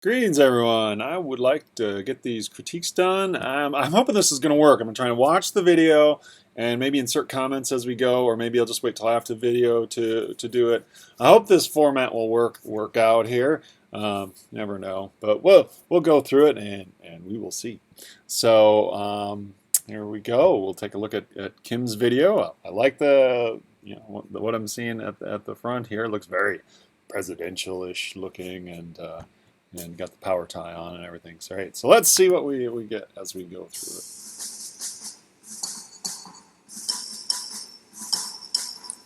Greetings, everyone. I would like to get these critiques done. I'm hoping this is going to work. I'm going to try and watch the video and maybe insert comments as we go, or maybe I'll just wait till after the video to do it. I hope this format will work out here. Never know, but we'll go through it and we will see. So here we go. We'll take a look at Kim's video. I like the what I'm seeing at the front here. It looks very presidential-ish looking and got the power tie on and everything. So, right, so let's see what we get as we go through it.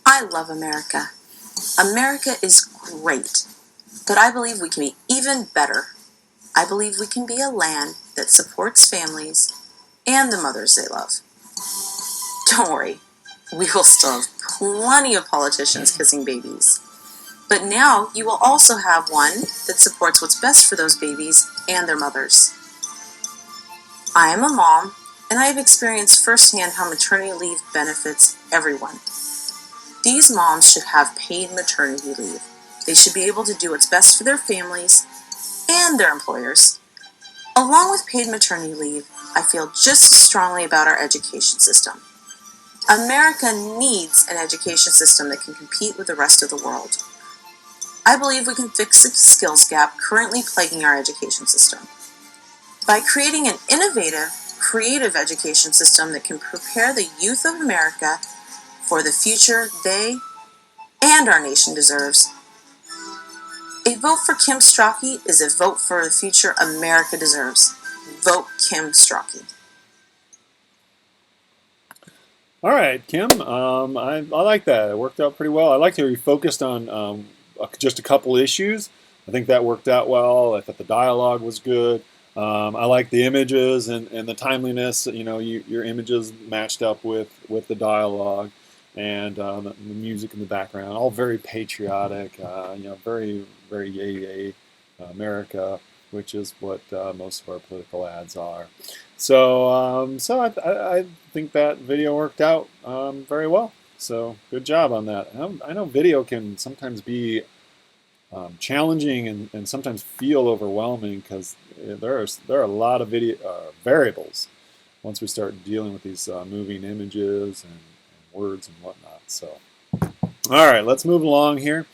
I love America. America is great, but I believe we can be even better. I believe we can be a land that supports families and the mothers they love. Don't worry, we will still have plenty of politicians kissing babies. But now you will also have one that supports what's best for those babies and their mothers. I am a mom, and I have experienced firsthand how maternity leave benefits everyone. These moms should have paid maternity leave. They should be able to do what's best for their families and their employers. Along with paid maternity leave, I feel just as strongly about our education system. America needs an education system that can compete with the rest of the world. I believe we can fix the skills gap currently plaguing our education system. By creating an innovative, creative education system that can prepare the youth of America for the future they and our nation deserves. A vote for Kim Strachey is a vote for the future America deserves. Vote Kim Strachey. All right, Kim. I like that. It worked out pretty well. I like how you focused on just a couple issues. I think that worked out well. I thought the dialogue was good. I like the images and the timeliness. You know, your images matched up with the dialogue and the music in the background. All very patriotic. Very very yay yay America, which is what most of our political ads are. So I think that video worked out very well. So good job on that. I know video can sometimes be challenging and sometimes feel overwhelming because there are a lot of video variables once we start dealing with these moving images and words and whatnot. So all right, let's move along here,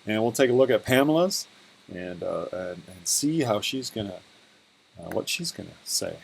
and we'll take a look at Pamela's and see how she's gonna what she's gonna say.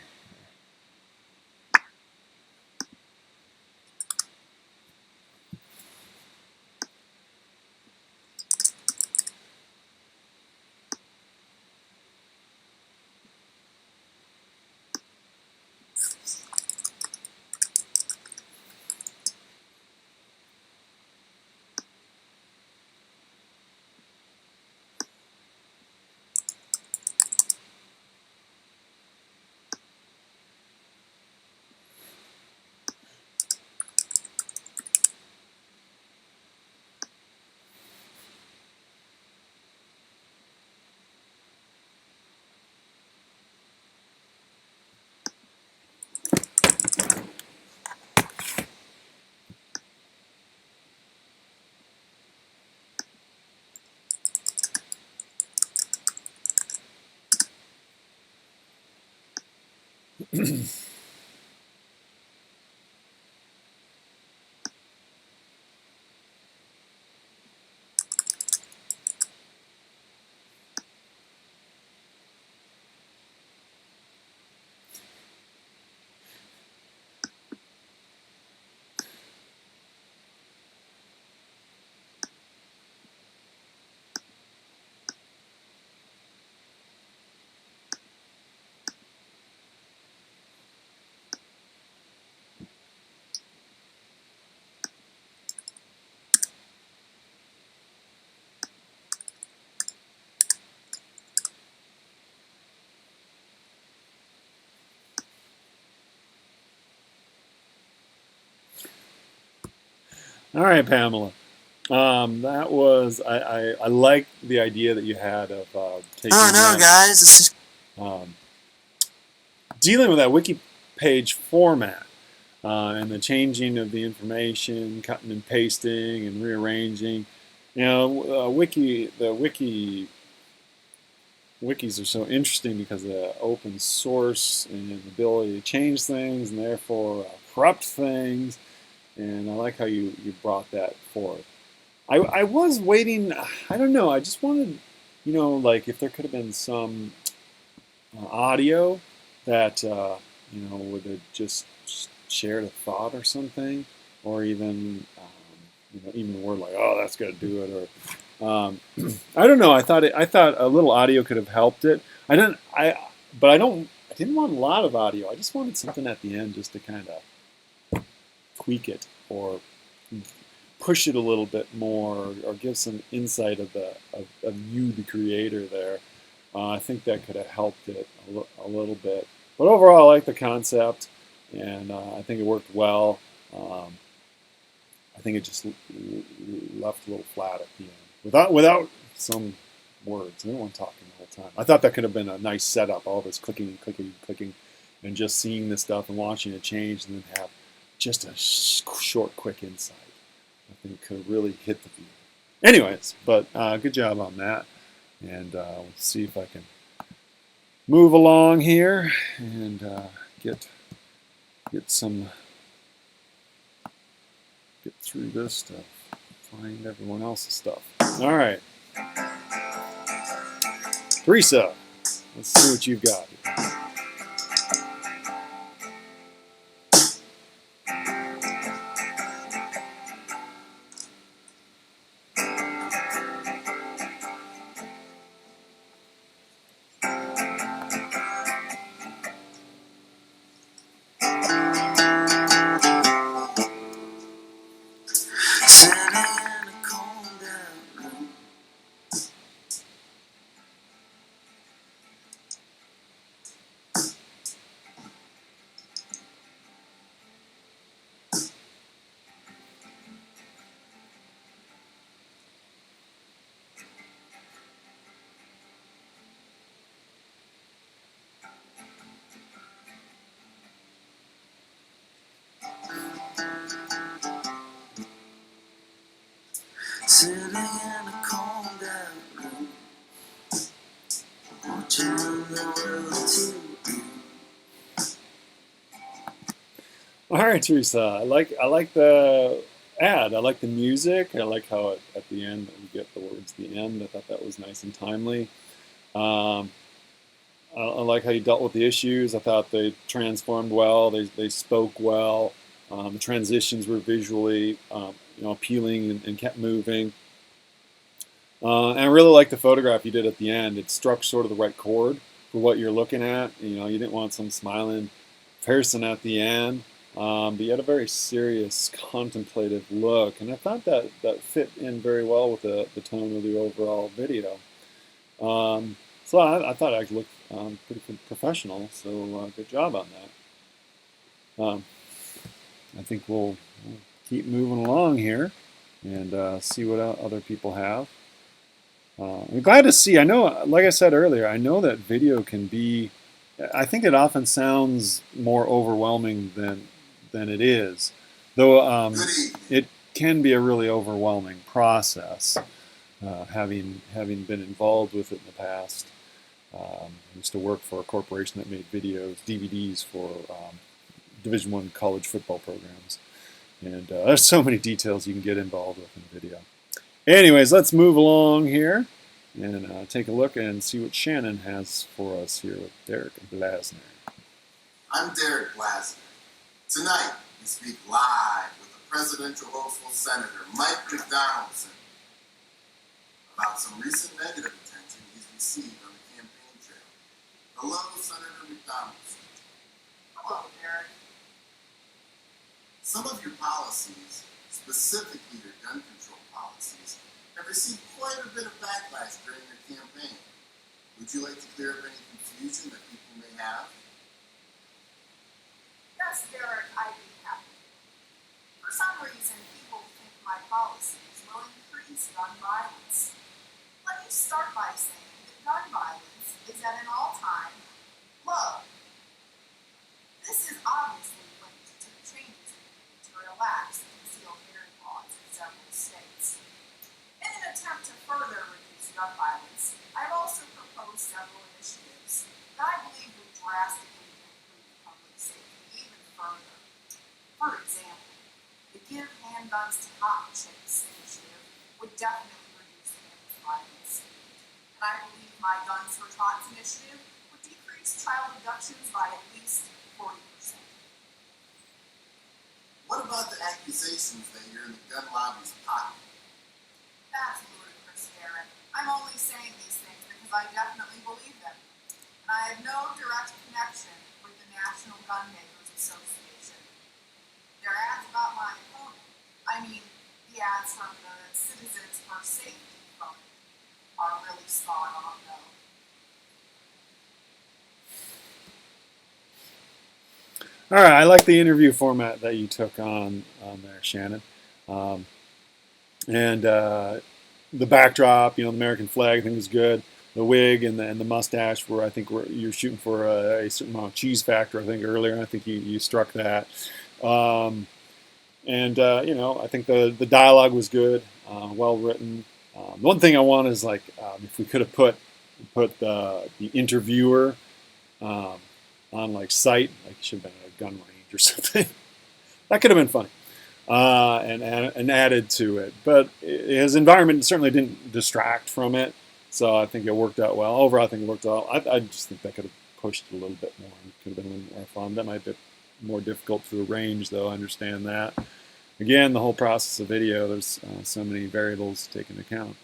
All right, Pamela. That was I like the idea that you had of taking Oh no, that guys, it's just um, dealing with that wiki page format and the changing of the information, cutting and pasting and rearranging. You know, the wiki wikis are so interesting because of the open source and the ability to change things and therefore corrupt things. And I like how you brought that forth. I was waiting, I don't know, I just wanted, like if there could have been some audio that, would have just shared a thought or something, or even, even the word like, oh, that's going to do it, or I don't know. I thought a little audio could have helped it. But I didn't want a lot of audio. I just wanted something at the end just to kind of tweak it or push it a little bit more, or give some insight of you, the creator. There, I think that could have helped it a little bit. But overall, I like the concept, and I think it worked well. Um, I think it just left a little flat at the end without some words. I didn't want talking the whole time. I thought that could have been a nice setup, all this clicking, clicking, clicking, and just seeing this stuff and watching it change, and then have just a short, quick insight. I think could have really hit the viewer. Anyways, but good job on that, and we'll see if I can move along here and get through this stuff, find everyone else's stuff. All right, Teresa, let's see what you've got here. Sitting in a cold dark room, watching the world too. All right, Teresa. I like the ad. I like the music. I like how at the end you get the words. At the end. I thought that was nice and timely. Um, I like how you dealt with the issues. I thought they transformed well. They spoke well. The transitions were visually appealing and kept moving. And I really like the photograph you did at the end. It struck sort of the right chord for what you're looking at. You didn't want some smiling person at the end, but you had a very serious, contemplative look. And I thought that fit in very well with the tone of the overall video. So I thought it looked pretty professional. So good job on that. I think we'll keep moving along here and see what other people have. I'm glad to see. I know, like I said earlier, I know that video can be. I think it often sounds more overwhelming than it is, though it can be a really overwhelming process. Having been involved with it in the past, I used to work for a corporation that made DVDs for Division I college football programs, and there's so many details you can get involved with in video. Anyways, let's move along here and take a look and see what Shannon has for us here with Derek Blasner. I'm Derek Blasner. Tonight, we speak live with the presidential hopeful Senator Mike McDonaldson about some recent negative attention he's received on the campaign trail. Hello, Senator McDonaldson. Hello, Derek. Some of your policies, specifically your gun control policies, have received quite a bit of backlash during your campaign. Would you like to clear up any confusion that people may have? Yes, Derek, I'd be happy. For some reason, people think my policies will increase gun violence. Let me start by saying that gun violence is at an all-time low. This is obviously linked to the changes made to relax concealed carry laws in several states. In an attempt to further reduce gun violence, I've also proposed several that I believe would drastically improve public safety even further. For example, the Give Handguns to Cotton Chicks initiative would definitely reduce campus violence. And I believe my Guns for Tots initiative would decrease child abductions by at least 40%. What about the accusations that you're in the gun lobby's pocket? That's ludicrous, Garrett. I'm only saying these things because I definitely believe them. And I have no direct connection with the National Gun Makers Association. Their ads about my opponent, I mean, the ads from the Citizens for Safety Fund, are really spot on, though. All right, I like the interview format that you took on there, Shannon. And the backdrop, the American flag, I think is good. The wig and the mustache, where I think you're shooting for a certain amount of cheese factor. I think earlier, I think you struck that. I think the dialogue was good, well written. The one thing I want is if we could have put the interviewer on site, it should have been at a gun range or something. That could have been funny. And added to it. But his environment certainly didn't distract from it, so I think it worked out well. Overall, I think it worked out. I just think that could have pushed it a little bit more. It could have been a little more fun. That might be more difficult to arrange, though. I understand that. Again, the whole process of video, there's so many variables to take into account.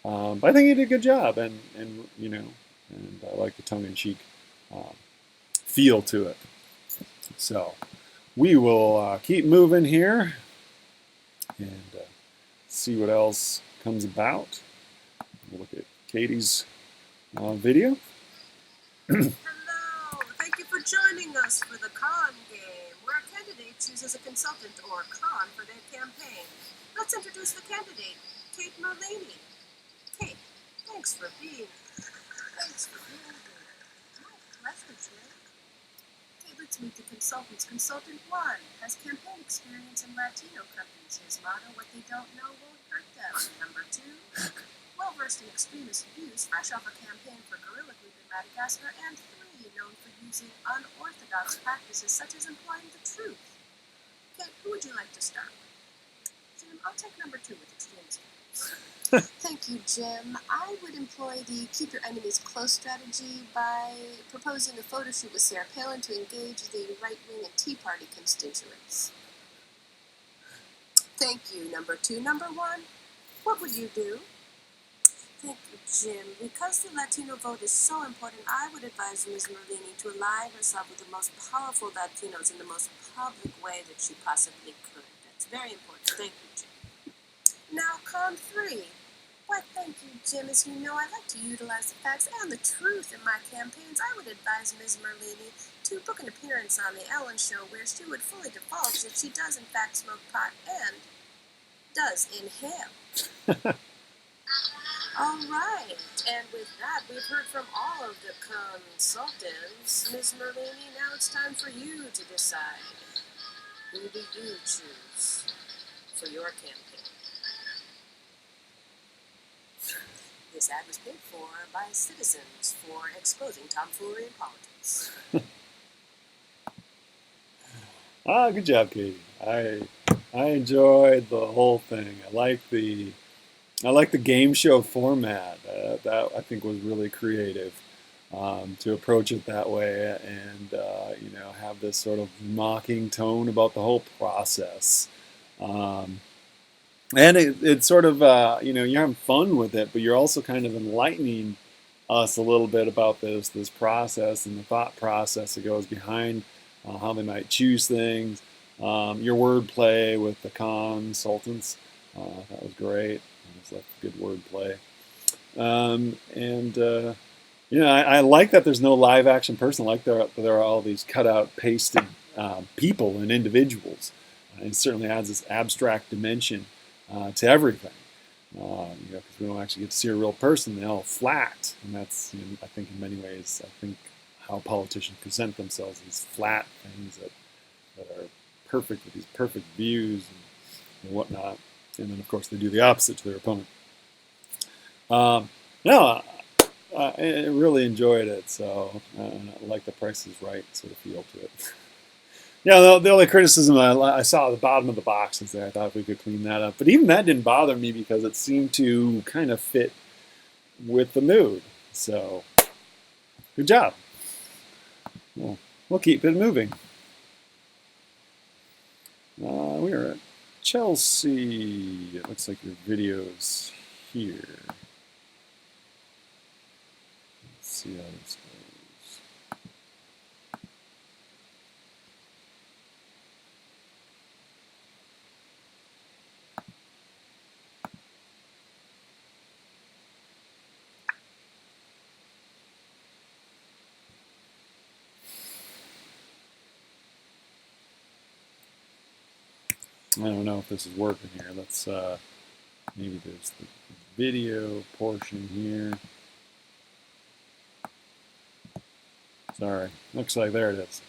But I think he did a good job, and I like the tongue-in-cheek feel to it. So we will keep moving here and see what else comes about. We'll look at Katie's video. Hello, thank you for joining us for the con game, where a candidate chooses a consultant or con for their campaign. Let's introduce the candidate, Kate Mullaney. Kate, thanks for being here. Thanks for being here. My pleasure, Jim. Okay, let's meet the consultants. Consultant 1 has campaign experience in Latino companies. His motto, what they don't know won't hurt them. Number 2, well-versed in extremist views, fresh off a campaign for Guerrilla Group in Madagascar. And 3, known for using unorthodox practices such as employing the truth. Kate, who would you like to start with? Jim, I'll take number 2 with extremist views. Thank you, Jim. I would employ the keep your enemies close strategy by proposing a photo shoot with Sarah Palin to engage the right-wing and Tea Party constituents. Thank you, number 2. Number 1, what would you do? Thank you, Jim. Because the Latino vote is so important, I would advise Ms. Mullaney to ally herself with the most powerful Latinos in the most public way that she possibly could. That's very important. Thank you, Jim. Now, con 3. Why, thank you, Jim. As you know, I like to utilize the facts and the truth in my campaigns. I would advise Ms. Mullaney to book an appearance on The Ellen Show, where she would fully divulge that she does, in fact, smoke pot and does inhale. All right, and with that, we've heard from all of the consultants. Ms. Mullaney, now it's time for you to decide. Who do you choose for your campaign? This ad was paid for by citizens for exposing tomfoolery in politics. Good job, Katie. I enjoyed the whole thing. I like the game show format. That I think was really creative to approach it that way, and have this sort of mocking tone about the whole process. And it's sort of, you're having fun with it, but you're also kind of enlightening us a little bit about this process and the thought process that goes behind how they might choose things. Your wordplay with the consultants, that was great. It was like good wordplay. I like that there's no live action person. I like there are all these cut out, pasted people and individuals. It certainly adds this abstract dimension to everything, because we don't actually get to see a real person. They're all flat, and that's, I think, in many ways, how politicians present themselves, these flat things that are perfect, with these perfect views and whatnot. And then, of course, they do the opposite to their opponent. I really enjoyed it. So I like the Price is Right sort of feel to it. Yeah, the only criticism I saw at the bottom of the box is there. I thought we could clean that up, but even that didn't bother me because it seemed to kind of fit with the mood. So good job. We'll keep it moving. We are at Chelsea. It looks like your video's here. Let's see how this goes. I don't know if this is working here. Let's maybe there's the video portion here. Sorry, looks like there it is.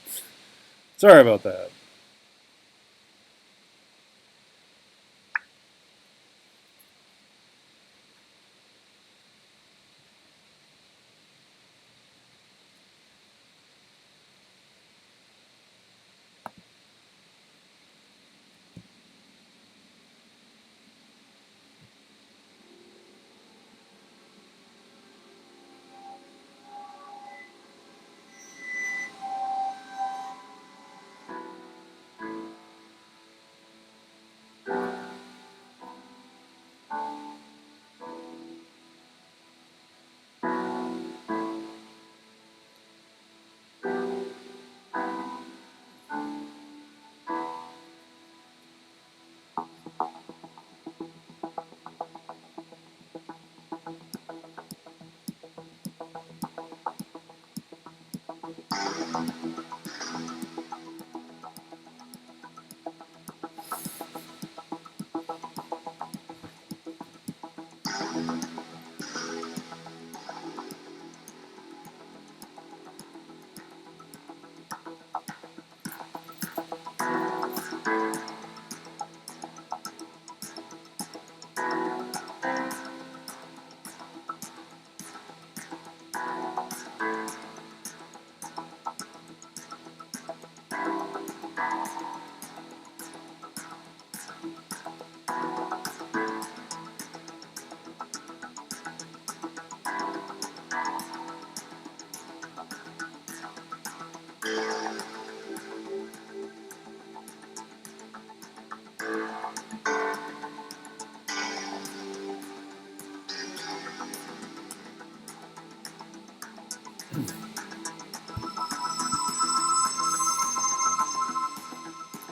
Sorry about that.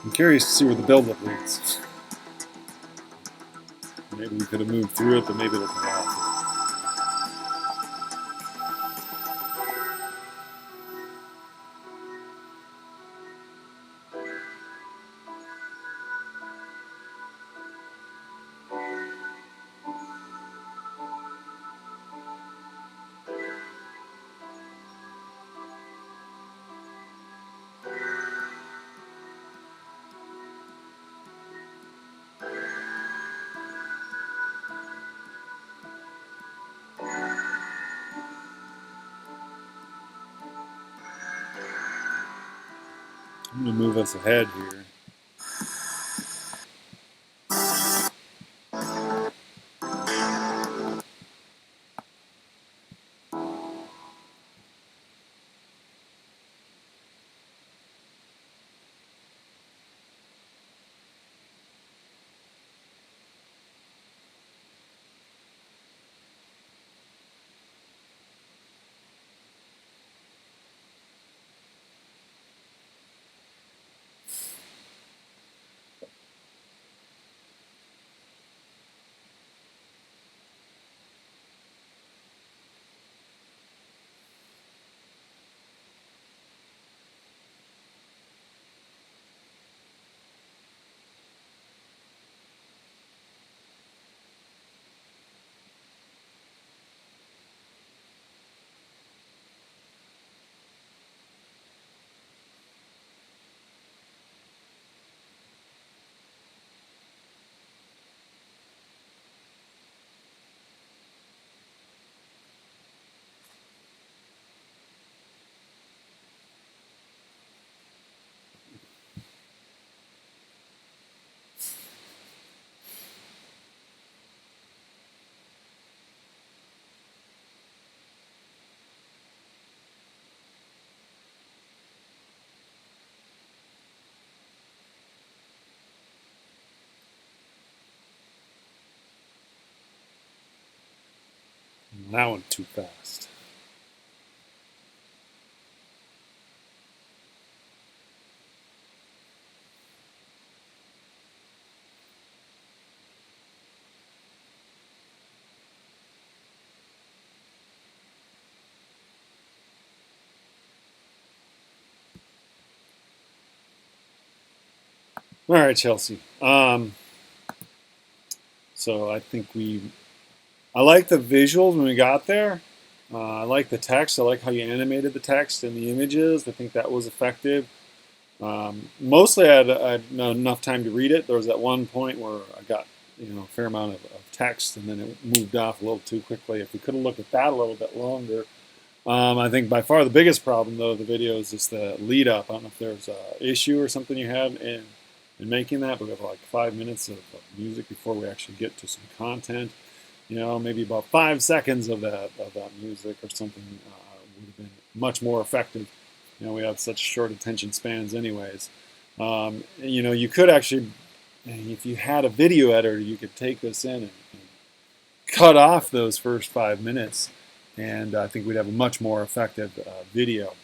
I'm curious to see where the buildup leads. Maybe we could have moved through it, but maybe it'll pay off. I'm going to move us ahead here. that went too fast. All right, Chelsea. So I think I like the visuals when we got there. I like the text. I like how you animated the text and the images. I think that was effective. Mostly, I had not enough time to read it. There was that one point where I got a fair amount of text, and then it moved off a little too quickly. If we could have looked at that a little bit longer. I think by far the biggest problem, though, of the video is just the lead up. I don't know if there's an issue or something you had in making that, but we have like 5 minutes of music before we actually get to some content. Maybe about 5 seconds of that music or something would have been much more effective. We have such short attention spans anyways. You could actually, if you had a video editor, you could take this in and cut off those first 5 minutes, and I think we'd have a much more effective video.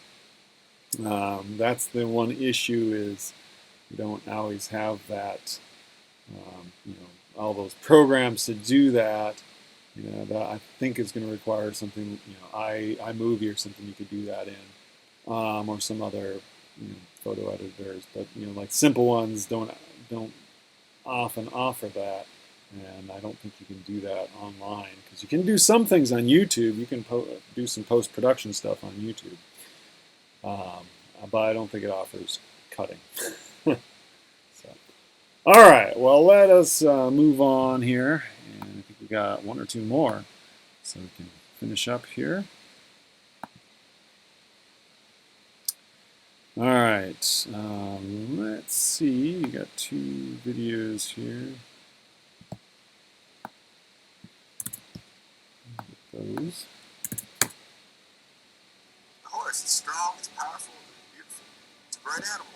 That's the one issue, is we don't always have that, all those programs to do that. That I think is going to require something, iMovie or something you could do that in, or some other photo editors. But like simple ones don't often offer that, and I don't think you can do that online, because you can do some things on YouTube. You can do some post-production stuff on YouTube, but I don't think it offers cutting. So, all right, well, let us move on here, and I think we got one or two more, so we can finish up here. All right, let's see. We got 2 videos here. Those. The horse is strong, it's powerful, it's beautiful. It's a great animal.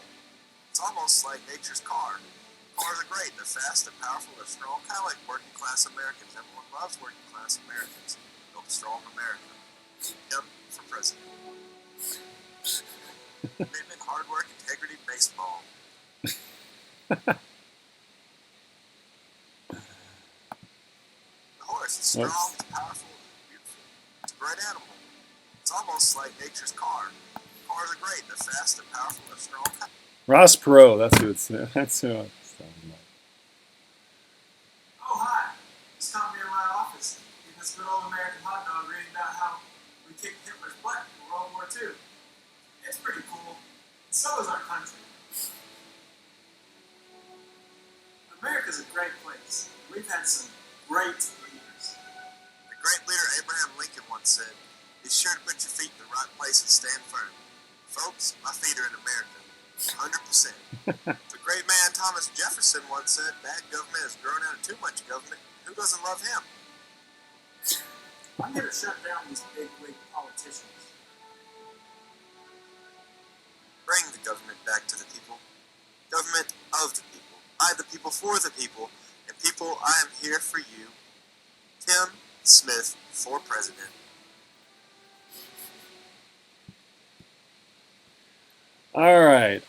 It's almost like nature's car. Cars are great. They're fast, they're powerful, they're strong, kind of like working class Americans. Everyone loves working class Americans. Build a strong America. Him for president. Commitment, hard work, integrity, baseball. The horse is strong, it's powerful, it's beautiful. It's a great animal. It's almost like nature's car. Cars are great. They're fast, they're powerful, they're strong. Ross Perot, that's who it's talking about. Oh, hi. Just caught me in my office eating this good old American hot dog, reading about how we kicked Hitler's butt in World War II. It's pretty cool. And so is our country. America's a great place. We've had some great leaders. The great leader Abraham Lincoln once said, "Be sure to put your feet in the right place and stand firm." Folks, my feet are in America. 100%. The great man Thomas Jefferson once said, "Bad government has grown out of too much government. Who doesn't love him?" I'm here to shut down these big-wig politicians. Bring the government back to the people. Government of the people. By the people, for the people. And people, I am here for you. Tim Smith for president. All right,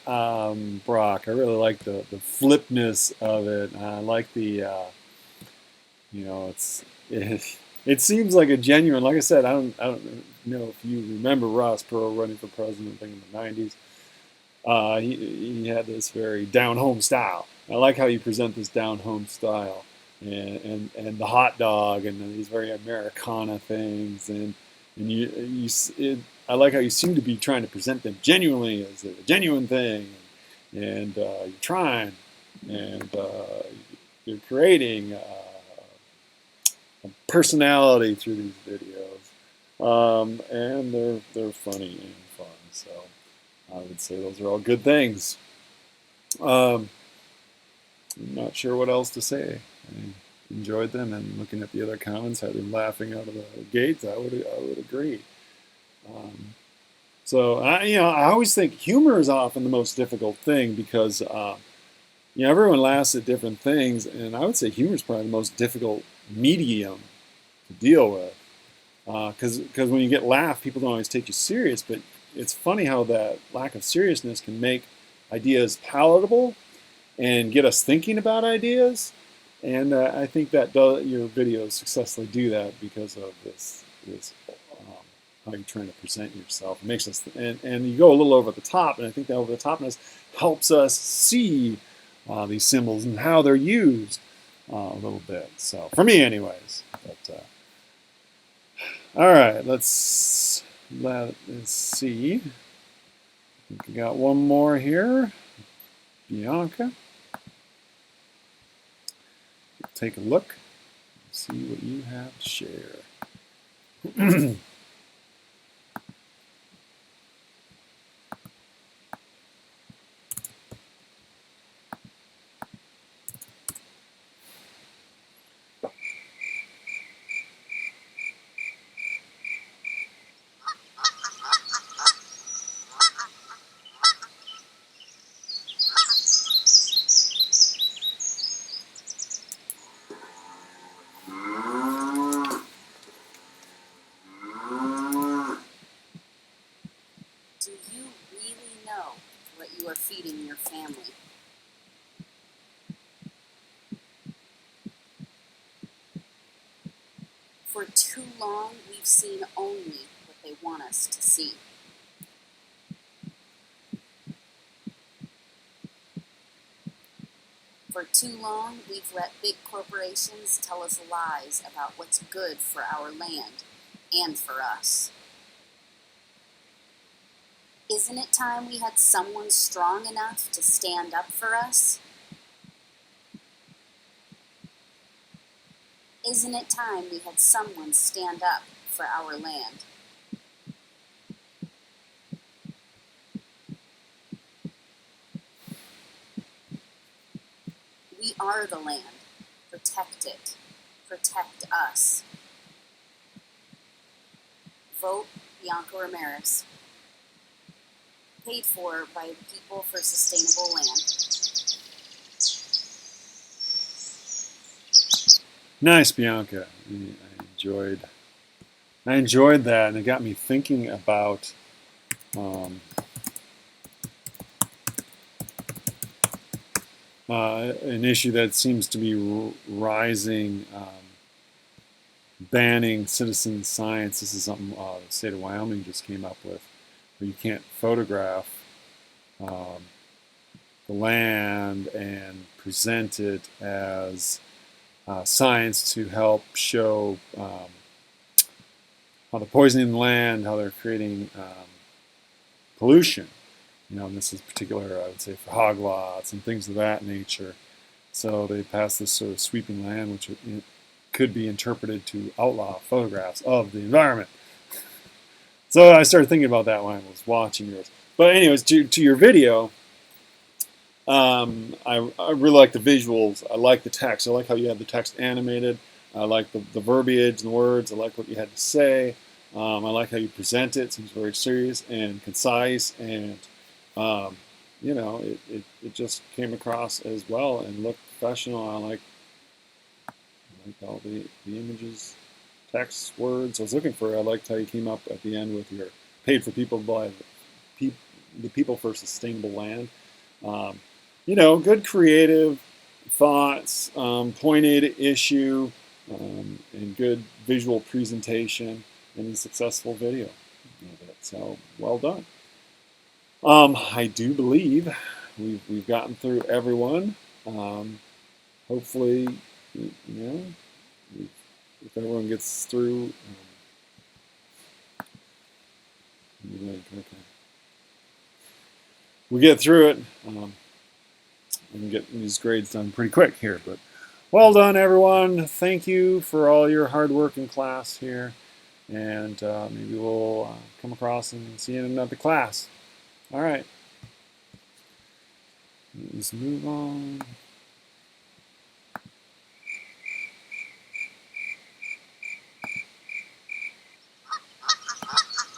Brock, I really like the flipness of it. I like the, it seems like a genuine. Like I said, I don't know if you remember Ross Perot running for president, I think in the '90s. He had this very down-home style. I like how you present this down-home style, and the hot dog and these very Americana things, and I like how you seem to be trying to present them genuinely as a genuine thing, and you're trying, and you're creating a personality through these videos, and they're funny and fun. So I would say those are all good things. I'm not sure what else to say. I enjoyed them, and looking at the other comments, had them laughing out of the gates. I would agree. So I always think humor is often the most difficult thing, because everyone laughs at different things, and I would say humor is probably the most difficult medium to deal with. Because when you get laughed, people don't always take you serious. But it's funny how that lack of seriousness can make ideas palatable and get us thinking about ideas. And I think that your videos successfully do that because of this how you're trying to present yourself. It makes us and you go a little over the top, and I think that over the topness helps us see these symbols and how they're used a little bit. So for me, anyways. But all right, let's see. I think we got one more here. Bianca. Take a look. See what you have to share. Do you really know what you are feeding your family? For too long, we've seen only what they want us to see. For too long, we've let big corporations tell us lies about what's good for our land and for us. Isn't it time we had someone strong enough to stand up for us? Isn't it time we had someone stand up for our land? We are the land. Protect it. Protect us. Vote Bianca Ramirez. Paid for by the People for Sustainable Land. Nice, Bianca. I enjoyed that, and it got me thinking about an issue that seems to be rising, banning citizen science. This is something the state of Wyoming just came up with, where you can't photograph the land and present it as science to help show how they're poisoning the land, how they're creating pollution. And this is particular, I would say, for hog lots and things of that nature. So they passed this sort of sweeping land, which could be interpreted to outlaw photographs of the environment. So I started thinking about that when I was watching yours. But anyways, to your video, I really like the visuals. I like the text. I like how you have the text animated. I like the verbiage and the words. I like what you had to say. I like how you present it. It seems very serious and concise, and it just came across as well and looked professional. I like all the images, text, words. I liked how you came up at the end with your paid for people by the People for Sustainable Land. Good creative thoughts, pointed issue, and good visual presentation, and a successful video. So well done. I do believe we've gotten through everyone. Hopefully, if everyone gets through. We get through it. I'm getting these grades done pretty quick here, but well done, everyone. Thank you for all your hard work in class here, and maybe we'll come across and see you in another class. All right. Let's move on.